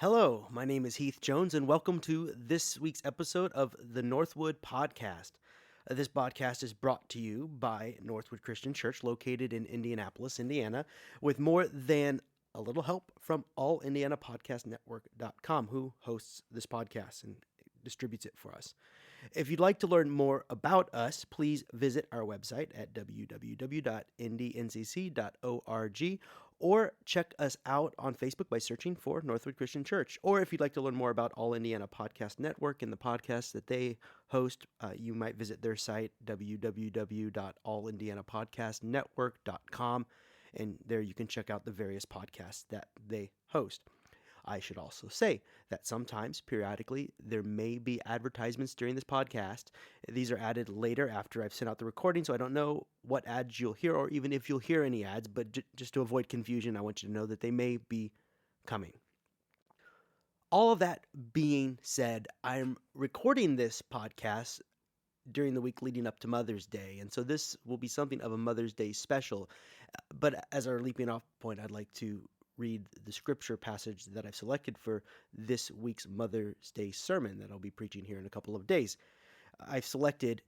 Hello, my name is Heath Jones, and welcome to this week's episode of the Northwood Podcast. This podcast is brought to you by Northwood Christian Church, located in Indianapolis, Indiana, with more than a little help from AllIndianaPodcastNetwork.com, who hosts this podcast and distributes it for us. If you'd like to learn more about us, please visit our website at www.indncc.org or check us out on Facebook by searching for Northwood Christian Church. Or if you'd like to learn more about All Indiana Podcast Network and the podcasts that they host, you might visit their site, www.allindianapodcastnetwork.com, and there you can check out the various podcasts that they host. I should also say that sometimes, periodically, there may be advertisements during this podcast. These are added later after I've sent out the recording, so I don't know what ads you'll hear or even if you'll hear any ads, but just to avoid confusion, I want you to know that they may be coming. All of that being said, I'm recording this podcast during the week leading up to Mother's Day, and so this will be something of a Mother's Day special. But as our leaping off point, I'd like to read the scripture passage that I've selected for this week's Mother's Day sermon that I'll be preaching here in a couple of days. I've selected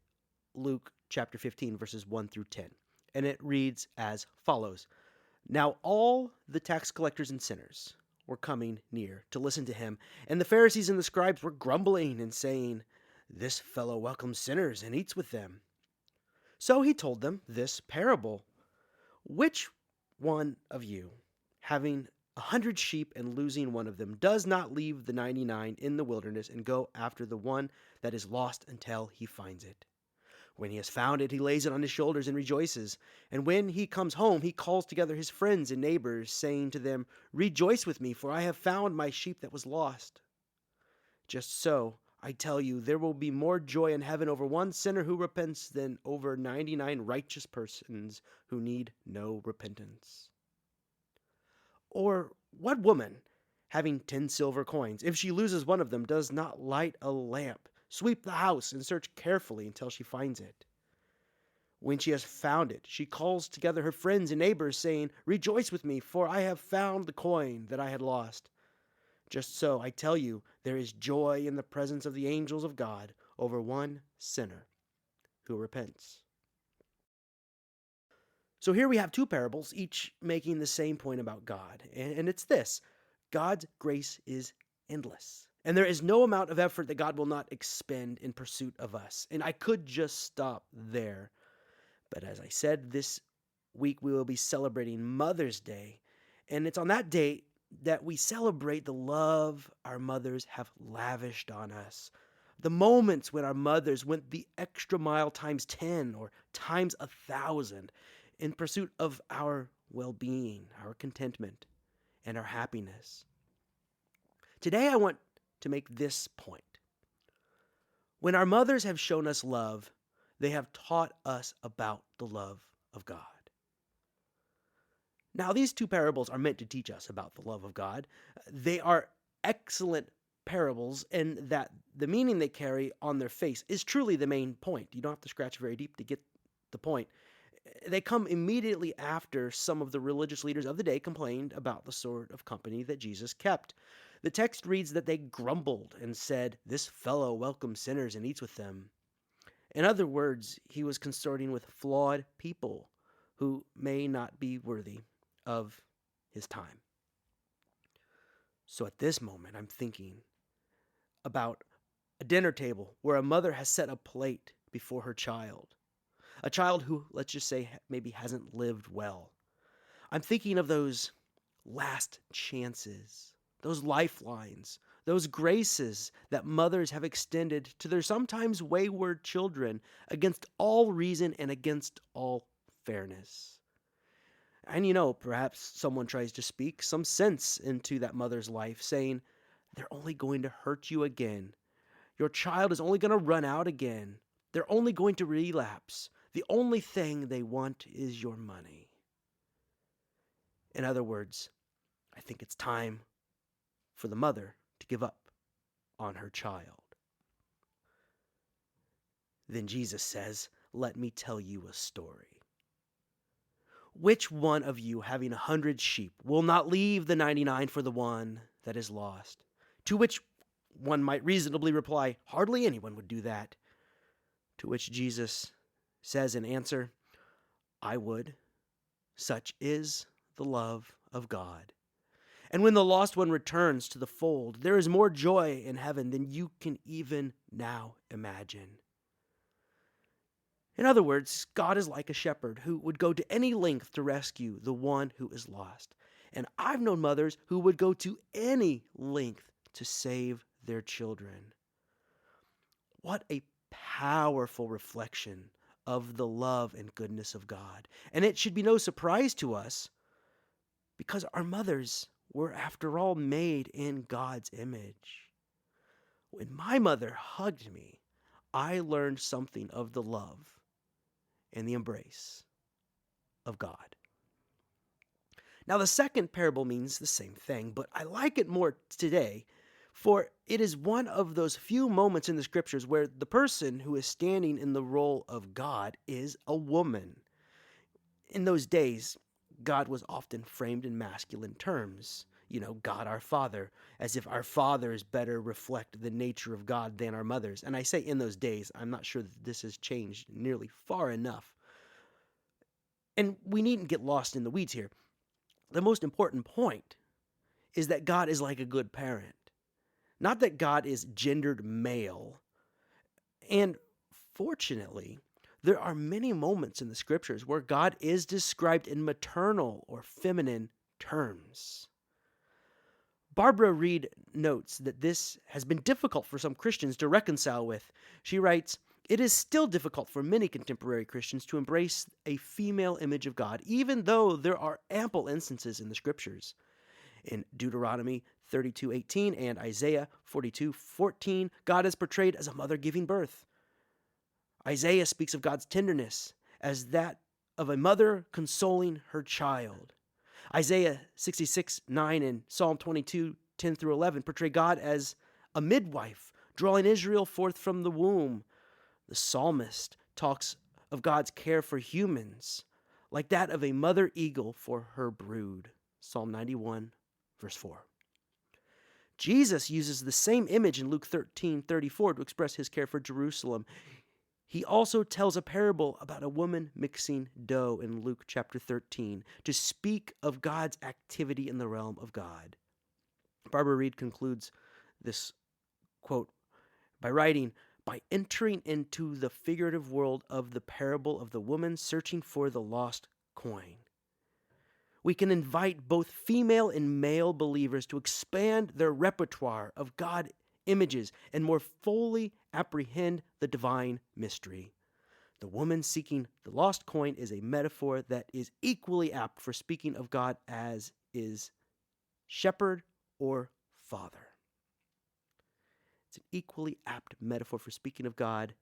Luke chapter 15, verses 1 through 10, and it reads as follows. Now all the tax collectors and sinners were coming near to listen to him, and the Pharisees and the scribes were grumbling and saying, "This fellow welcomes sinners and eats with them." So he told them this parable. Which one of you, having 100 sheep and losing one of them, does not leave the 99 in the wilderness and go after the one that is lost until he finds it? When he has found it, he lays it on his shoulders and rejoices. And when he comes home, he calls together his friends and neighbors, saying to them, "Rejoice with me, for I have found my sheep that was lost." Just so, I tell you, there will be more joy in heaven over one sinner who repents than over 99 righteous persons who need no repentance. Or what woman, having 10 silver coins, if she loses one of them, does not light a lamp, sweep the house, and search carefully until she finds it? When she has found it, she calls together her friends and neighbors, saying, "Rejoice with me, for I have found the coin that I had lost." Just so, I tell you, there is joy in the presence of the angels of God over one sinner who repents. So here we have two parables, each making the same point about God. And it's this: God's grace is endless. And there is no amount of effort that God will not expend in pursuit of us. And I could just stop there. But as I said, this week we will be celebrating Mother's Day. And it's on that date that we celebrate the love our mothers have lavished on us. The moments when our mothers went the extra mile times 10 or times 1,000 in pursuit of our well-being, our contentment, and our happiness. Today I want to make this point. When our mothers have shown us love, they have taught us about the love of God. Now, these two parables are meant to teach us about the love of God. They are excellent parables, and that the meaning they carry on their face is truly the main point. You don't have to scratch very deep to get the point. They come immediately after some of the religious leaders of the day complained about the sort of company that Jesus kept. The text reads that they grumbled and said, "This fellow welcomes sinners and eats with them." In other words, he was consorting with flawed people who may not be worthy of his time. So at this moment, I'm thinking about a dinner table where a mother has set a plate before her child. A child who, let's just say, maybe hasn't lived well. I'm thinking of those last chances, those lifelines, those graces that mothers have extended to their sometimes wayward children against all reason and against all fairness. And perhaps someone tries to speak some sense into that mother's life, saying, "They're only going to hurt you again. Your child is only going to run out again. They're only going to relapse. The only thing they want is your money." In other words, I think it's time for the mother to give up on her child. Then Jesus says, "Let me tell you a story. Which one of you, having 100 sheep, will not leave the 99 for the one that is lost. To which one might reasonably reply, hardly anyone would do that. To which Jesus says in answer, I would. Such is the love of God. And when the lost one returns to the fold, there is more joy in heaven than you can even now imagine. In other words, God is like a shepherd who would go to any length to rescue the one who is lost. And I've known mothers who would go to any length to save their children. What a powerful reflection of the love and goodness of God. And it should be no surprise to us because our mothers were, after all, made in God's image. When my mother hugged me, I learned something of the love and the embrace of God. Now, the second parable means the same thing, but I like it more today, for it is one of those few moments in the scriptures where the person who is standing in the role of God is a woman. In those days, God was often framed in masculine terms. God our Father, as if our fathers better reflect the nature of God than our mothers. And I say in those days, I'm not sure that this has changed nearly far enough. And we needn't get lost in the weeds here. The most important point is that God is like a good parent. Not that God is gendered male. And fortunately, there are many moments in the scriptures where God is described in maternal or feminine terms. Barbara Reed notes that this has been difficult for some Christians to reconcile with. She writes, it is still difficult for many contemporary Christians to embrace a female image of God, even though there are ample instances in the scriptures. In Deuteronomy 32:18 and Isaiah 42:14, God is portrayed as a mother giving birth. Isaiah speaks of God's tenderness as that of a mother consoling her child. Isaiah 66:9 and Psalm 22:10 through 11 portray God as a midwife drawing Israel forth from the womb. The psalmist talks of God's care for humans like that of a mother eagle for her brood. Psalm 91, verse 4. Jesus uses the same image in Luke 13:34 to express his care for Jerusalem. He also tells a parable about a woman mixing dough in Luke chapter 13 to speak of God's activity in the realm of God. Barbara Reed concludes this quote by writing, by entering into the figurative world of the parable of the woman searching for the lost coin, we can invite both female and male believers to expand their repertoire of God images and more fully apprehend the divine mystery. The woman seeking the lost coin is a metaphor that is equally apt for speaking of God as is shepherd or father. It's an equally apt metaphor for speaking of God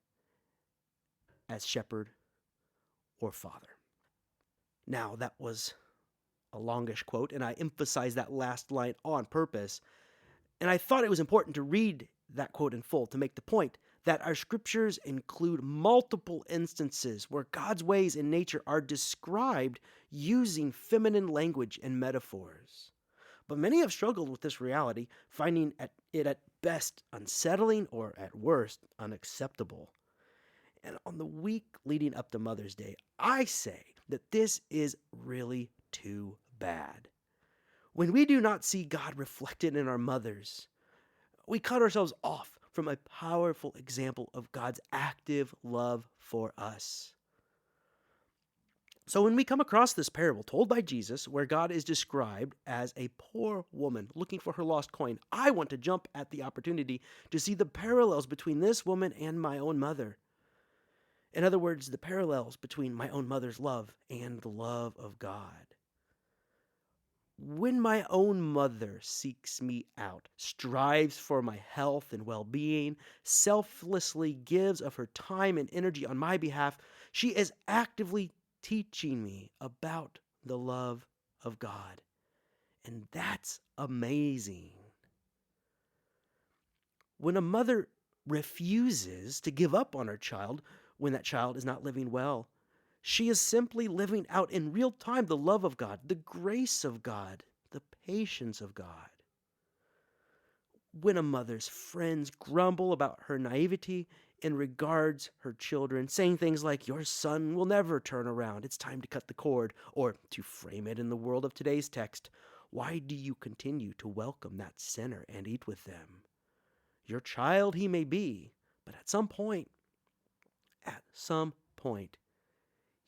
as shepherd or father. Now, that was a longish quote, and I emphasized that last line on purpose. And I thought it was important to read that quote in full to make the point that our scriptures include multiple instances where God's ways in nature are described using feminine language and metaphors. But many have struggled with this reality, finding it at best unsettling or at worst unacceptable. And on the week leading up to Mother's Day, I say that this is really too bad. When we do not see God reflected in our mothers, we cut ourselves off from a powerful example of God's active love for us. So when we come across this parable told by Jesus where God is described as a poor woman looking for her lost coin, I want to jump at the opportunity to see the parallels between this woman and my own mother. In other words, the parallels between my own mother's love and the love of God. When my own mother seeks me out, strives for my health and well-being, selflessly gives of her time and energy on my behalf, she is actively teaching me about the love of God. And that's amazing. When a mother refuses to give up on her child when that child is not living well, she is simply living out in real time the love of God, the grace of God, the patience of God. when a mother's friends grumble about her naivety and regards her children, saying things like, "Your son will never turn around, it's time to cut the cord," or to frame it in the world of today's text, why do you continue to welcome that sinner and eat with them? Your child he may be, but at some point,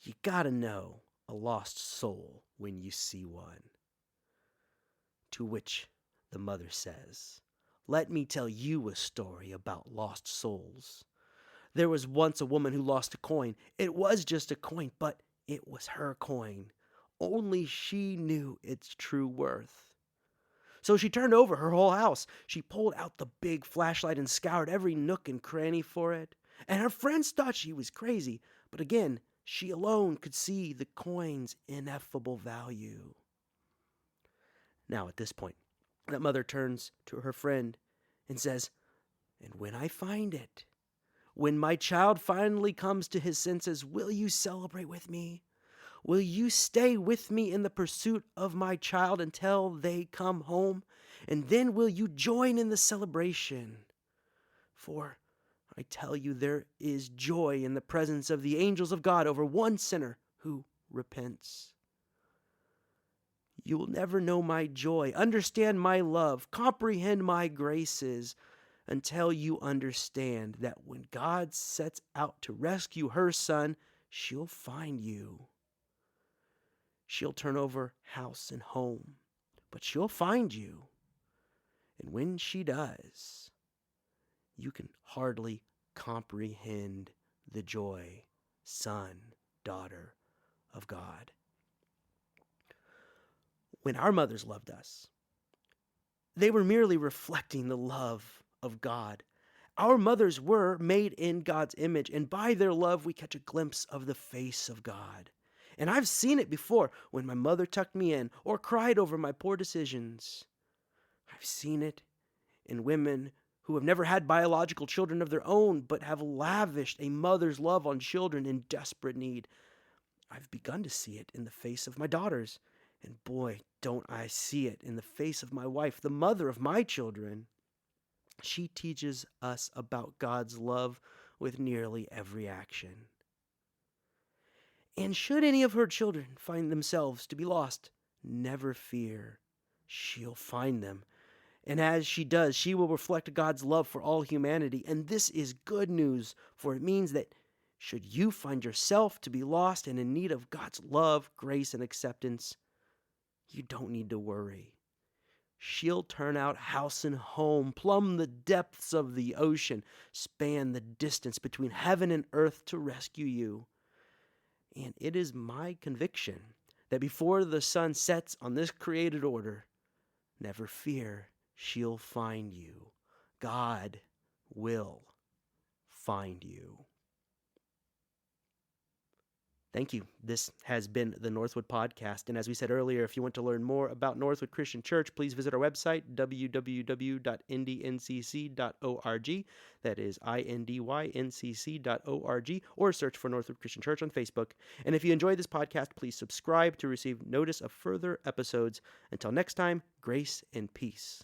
you gotta know a lost soul when you see one. To which the mother says, "Let me tell you a story about lost souls. There was once a woman who lost a coin. It was just a coin, but it was her coin. Only she knew its true worth. So she turned over her whole house. She pulled out the big flashlight and scoured every nook and cranny for it. And her friends thought she was crazy, but again, she alone could see the coin's ineffable value." Now at this point, that mother turns to her friend and says, "And when I find it, when my child finally comes to his senses, will you celebrate with me? Will you stay with me in the pursuit of my child until they come home? And then will you join in the celebration? For I tell you, there is joy in the presence of the angels of God over one sinner who repents. You will never know my joy, understand my love, comprehend my graces, until you understand that when God sets out to rescue her son, she'll find you. She'll turn over house and home, but she'll find you. And when she does, you can hardly comprehend the joy, son, daughter of God." When our mothers loved us, they were merely reflecting the love of God. Our mothers were made in God's image, and by their love we catch a glimpse of the face of God. And I've seen it before when my mother tucked me in or cried over my poor decisions. I've seen it in women who have never had biological children of their own, but have lavished a mother's love on children in desperate need. I've begun to see it in the face of my daughters, and boy, don't I see it in the face of my wife, the mother of my children. She teaches us about God's love with nearly every action. And should any of her children find themselves to be lost, never fear. She'll find them. And as she does, she will reflect God's love for all humanity. And this is good news, for it means that should you find yourself to be lost and in need of God's love, grace, and acceptance, you don't need to worry. She'll turn out house and home, plumb the depths of the ocean, span the distance between heaven and earth to rescue you. And it is my conviction that before the sun sets on this created order, never fear, she'll find you. God will find you. Thank you. This has been the Northwood Podcast. And as we said earlier, if you want to learn more about Northwood Christian Church, please visit our website, www.indncc.org. That is INDYNCC.org, or search for Northwood Christian Church on Facebook. And if you enjoyed this podcast, please subscribe to receive notice of further episodes. Until next time, grace and peace.